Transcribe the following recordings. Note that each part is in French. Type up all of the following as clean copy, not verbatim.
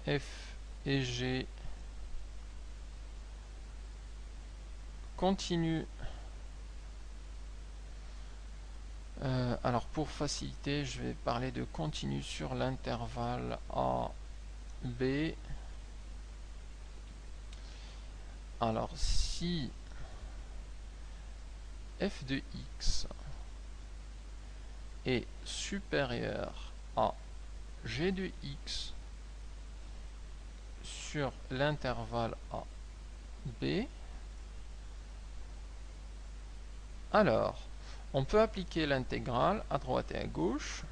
f et g continuent. Alors pour faciliter, je vais parler de continu sur l'intervalle a, b. Alors si f de x est supérieur à g de x sur l'intervalle a, b, alors on peut appliquer l'intégrale à droite et à gauche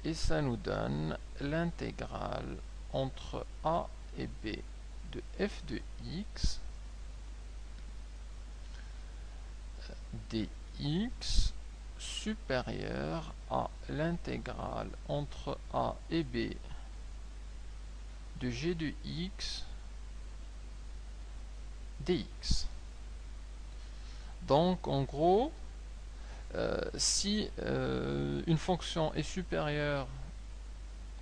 et ça nous donne l'intégrale entre a et b de f de x dx supérieur à l'intégrale entre a et b de g de x dx. Donc en gros, si une fonction est supérieure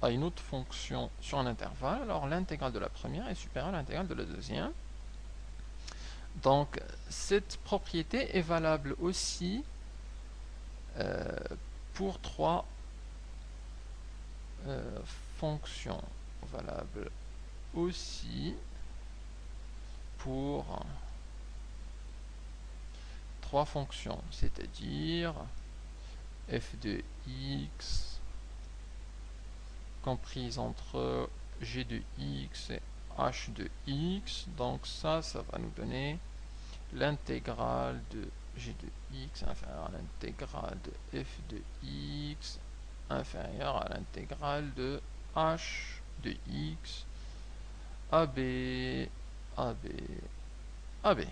à une autre fonction sur un intervalle, alors l'intégrale de la première est supérieure à l'intégrale de la deuxième. Donc cette propriété est valable aussi pour trois fonctions, valable aussi pour trois fonctions, c'est-à-dire f de x comprise entre g de x et h de x. Donc ça va nous donner l'intégrale de g de x inférieure à l'intégrale de f de x inférieure à l'intégrale de h de x ab, ab, ab.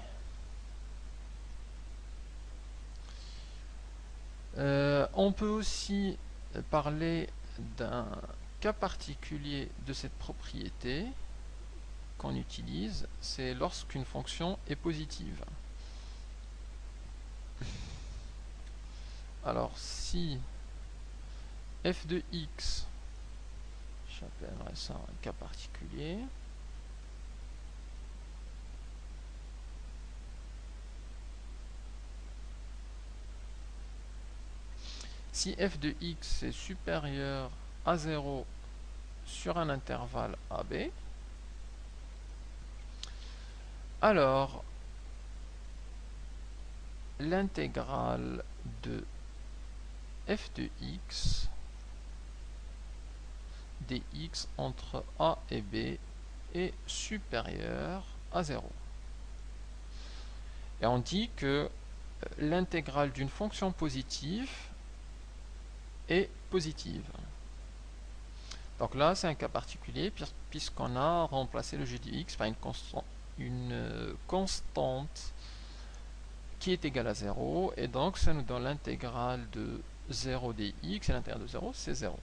On peut aussi parler d'un cas particulier de cette propriété qu'on utilise, c'est lorsqu'une fonction est positive. Alors si f de x, j'appellerai ça un cas particulier, si f de x est supérieur à 0 sur un intervalle AB, alors l'intégrale de f de x dx entre a et b est supérieure à 0. Et on dit que l'intégrale d'une fonction positive est positive. Donc là, c'est un cas particulier puisqu'on a remplacé le g de x par une constante qui est égale à 0, et donc ça nous donne l'intégrale de 0 dx, et l'intégrale de 0, c'est 0.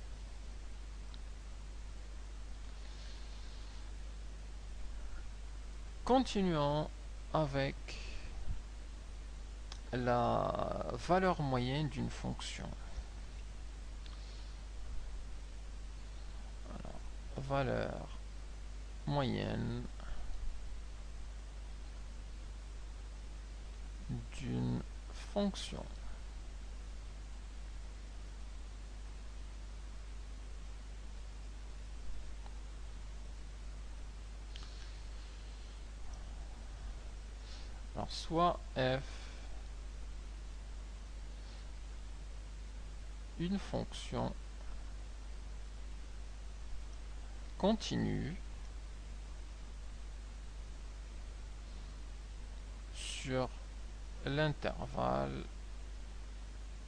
Continuons avec la valeur moyenne d'une fonction. Alors, valeur moyenne d'une fonction. Alors soit f une fonction continue sur l'intervalle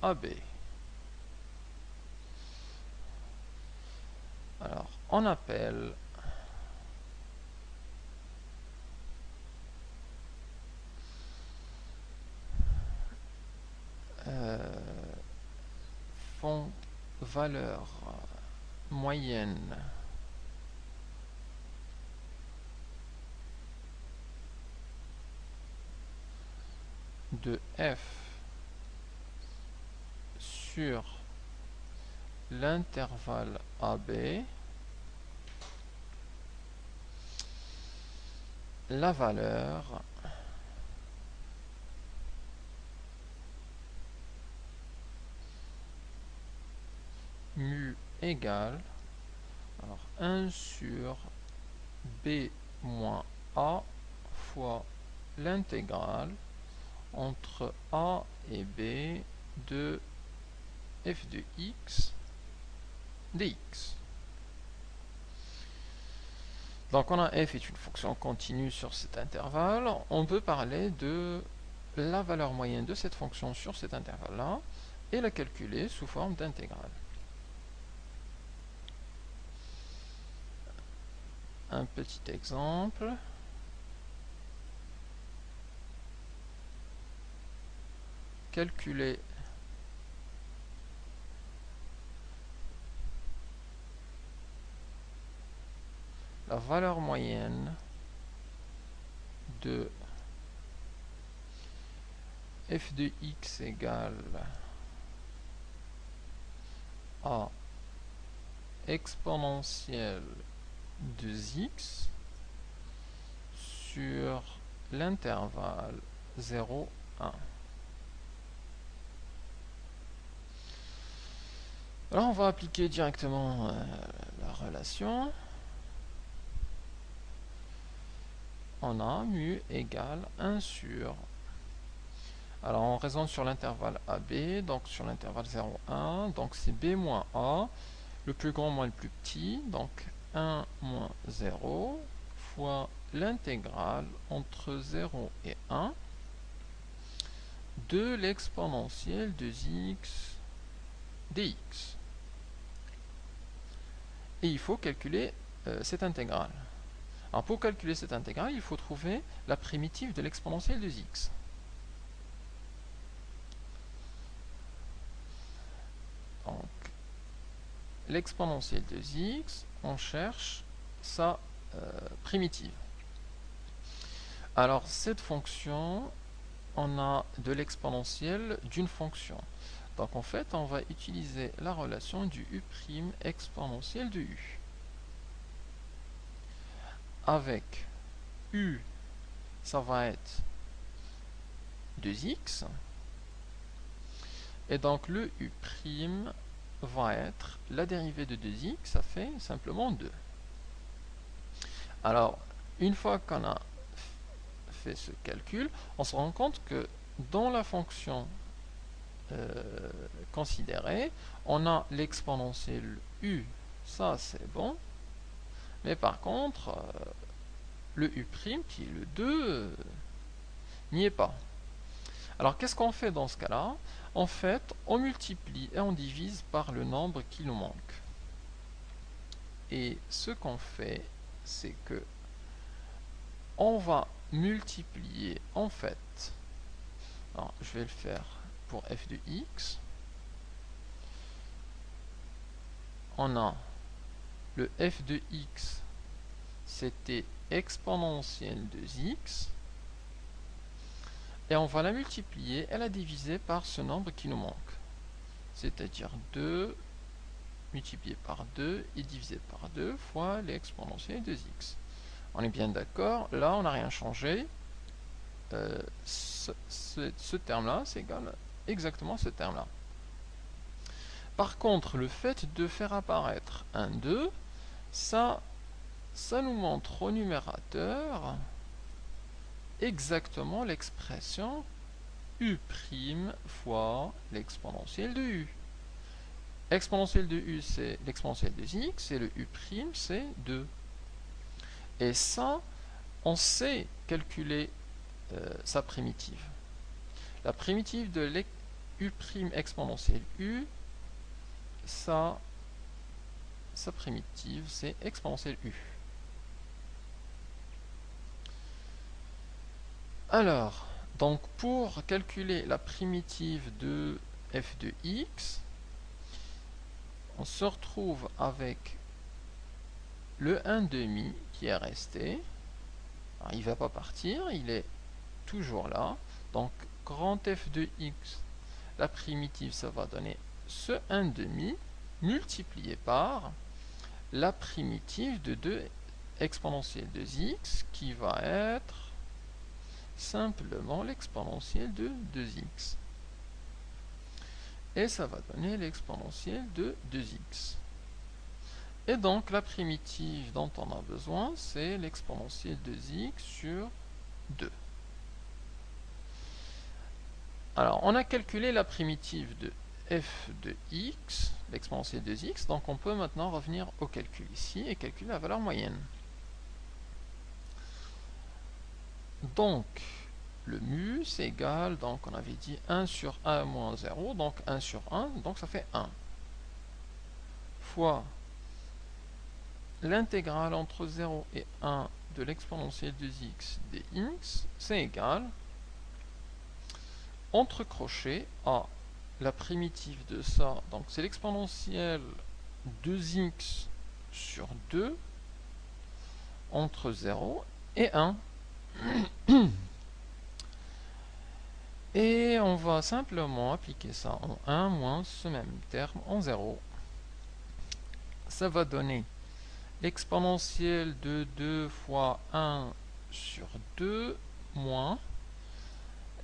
AB. Alors on appelle valeur moyenne de f sur l'intervalle AB, la valeur mu égale, alors 1 sur B moins A fois l'intégrale entre A et B de f de x dx. Donc on a f est une fonction continue sur cet intervalle. On peut parler de la valeur moyenne de cette fonction sur cet intervalle-là et la calculer sous forme d'intégrale. Un petit exemple. Calculer la valeur moyenne de f de x égale à exponentielle de x sur l'intervalle 0, 1. Alors on va appliquer directement la relation. On a mu égale 1 sur... Alors on raisonne sur l'intervalle AB, donc sur l'intervalle 0, 1, donc c'est B moins A, le plus grand moins le plus petit, donc 1 moins 0, fois l'intégrale entre 0 et 1 de l'exponentielle de x dx. Et il faut calculer cette intégrale. Alors pour calculer cette intégrale, il faut trouver la primitive de l'exponentielle de x. Donc l'exponentielle de x, on cherche sa primitive. Alors cette fonction, on a de l'exponentielle d'une fonction. Donc en fait, on va utiliser la relation du u' exponentielle de u. Avec u, ça va être 2x. Et donc le u' va être la dérivée de 2x, ça fait simplement 2. Alors, une fois qu'on a fait ce calcul, on se rend compte que dans la fonction considérée, on a l'exponentielle u, ça c'est bon, mais par contre, le u', qui est le 2, n'y est pas. Alors qu'est-ce qu'on fait dans ce cas-là? En fait, on multiplie et on divise par le nombre qui nous manque. Et ce qu'on fait, c'est que on va multiplier en fait, alors je vais le faire pour f de x, on a le f de x, c'était exponentielle de x, et on va la multiplier et la diviser par ce nombre qui nous manque, c'est-à-dire 2 multiplié par 2 et divisé par 2 fois l'exponentielle de x. On est bien d'accord, là on n'a rien changé, ce terme-là, c'est égal exactement à ce terme-là. Par contre, le fait de faire apparaître un 2, ça nous montre au numérateur exactement l'expression u' fois l'exponentielle de u. L'exponentielle de u, c'est l'exponentielle de x, et le u', c'est 2. Et ça, on sait calculer sa primitive. La primitive de l'u' exponentielle u, sa primitive, c'est exponentielle u. Alors, donc pour calculer la primitive de f de x, on se retrouve avec le 1/2 qui est resté. Alors, il ne va pas partir, il est toujours là. Donc, grand f de x, la primitive, ça va donner ce 1/2. multiplié par la primitive de 2 exponentielle de x qui va être simplement l'exponentielle de 2x. Et ça va donner l'exponentielle de 2x. Et donc la primitive dont on a besoin, c'est l'exponentielle de 2x sur 2. Alors, on a calculé la primitive de f de x, l'exponentielle de x, donc on peut maintenant revenir au calcul ici et calculer la valeur moyenne. Donc, le mu, c'est égal, donc on avait dit 1 sur 1 moins 0, donc 1 sur 1, donc ça fait 1. Fois l'intégrale entre 0 et 1 de l'exponentielle de x dx, c'est égal, entre crochets, à la primitive de ça, donc c'est l'exponentielle 2x sur 2, entre 0 et 1. Et on va simplement appliquer ça en 1 moins ce même terme en 0. Ça va donner l'exponentielle de 2 fois 1 sur 2 moins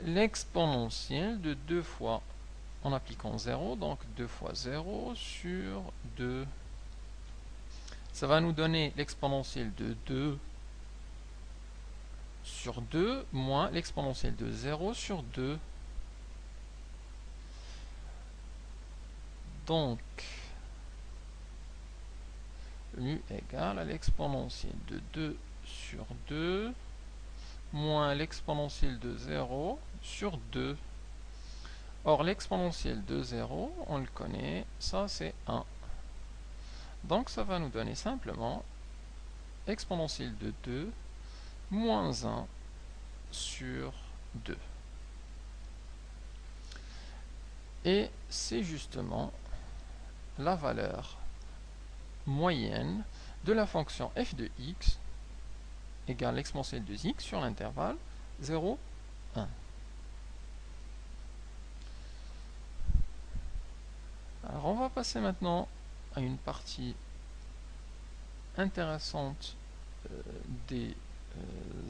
l'exponentielle de 2 fois, en appliquant 0, donc 2 fois 0 sur 2. Ça va nous donner l'exponentielle de 2 sur 2 moins l'exponentielle de 0 sur 2. Donc, mu égale à l'exponentielle de 2 sur 2 moins l'exponentielle de 0 sur 2. Or, l'exponentielle de 0, on le connaît, ça c'est 1. Donc, ça va nous donner simplement exponentielle de 2 moins 1 sur 2. Et c'est justement la valeur moyenne de la fonction f de x égale l'exponentielle de x sur l'intervalle 0, 1. Alors on va passer maintenant à une partie intéressante des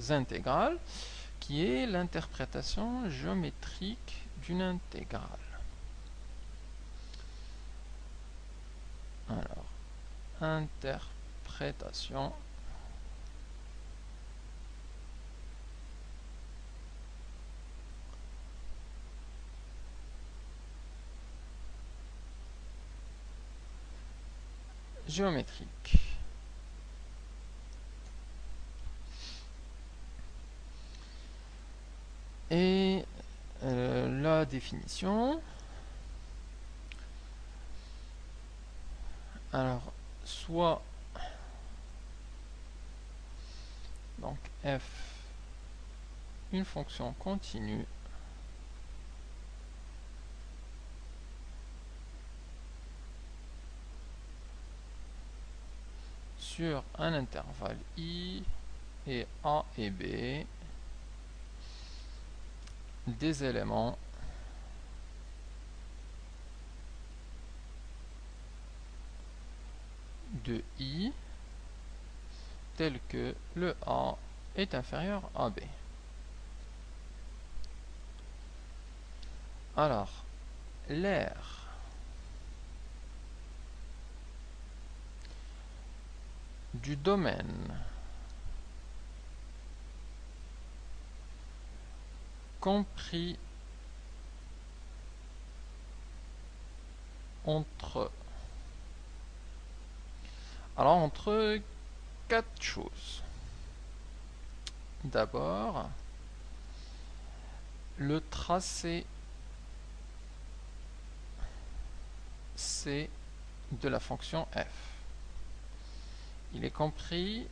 intégrales, qui est l'interprétation géométrique d'une intégrale. Alors, interprétation géométrique. Et la définition. Alors, soit donc f, une fonction continue sur un intervalle i et a et b des éléments de i tel que le a est inférieur à b. Alors, l'aire du domaine compris entre quatre choses. D'abord, le tracé C de la fonction f. Il est compris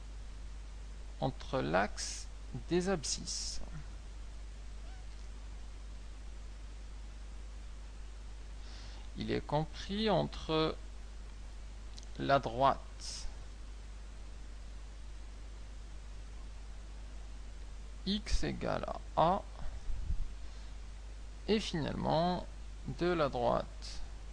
entre l'axe des abscisses. Il est compris entre la droite x égale à a et finalement de la droite